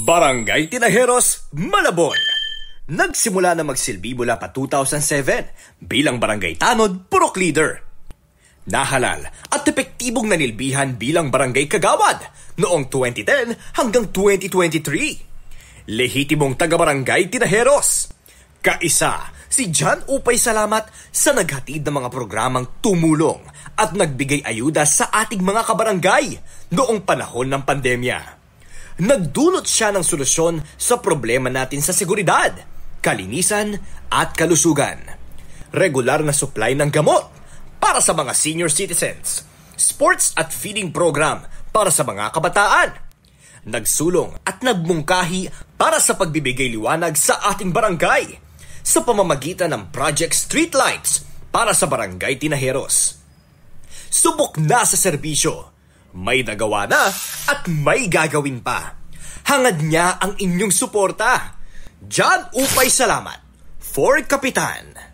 Barangay Tinajeros, Malabon. Nagsimula na magsilbi mula pa 2007 bilang barangay tanod, purok leader. Nahalal at epektibong nanilbihan bilang barangay kagawad noong 2010 hanggang 2023. Lehitimong taga-barangay Tinajeros. Kaisa si John Upay Salamat sa naghatid ng mga programang tumulong at nagbigay ayuda sa ating mga kabarangay noong panahon ng pandemya. Nagdulot siya ng solusyon sa problema natin sa seguridad, kalinisan at kalusugan. Regular na supply ng gamot para sa mga senior citizens, sports at feeding program para sa mga kabataan. Nagsulong at nagmungkahi para sa pagbibigay liwanag sa ating barangay sa pamamagitan ng Project Streetlights para sa Barangay Tinajeros. Subok na sa serbisyo. May nagawa na at may gagawin pa. Hangad niya ang inyong suporta. John Upay Salamat, 4th Kapitan.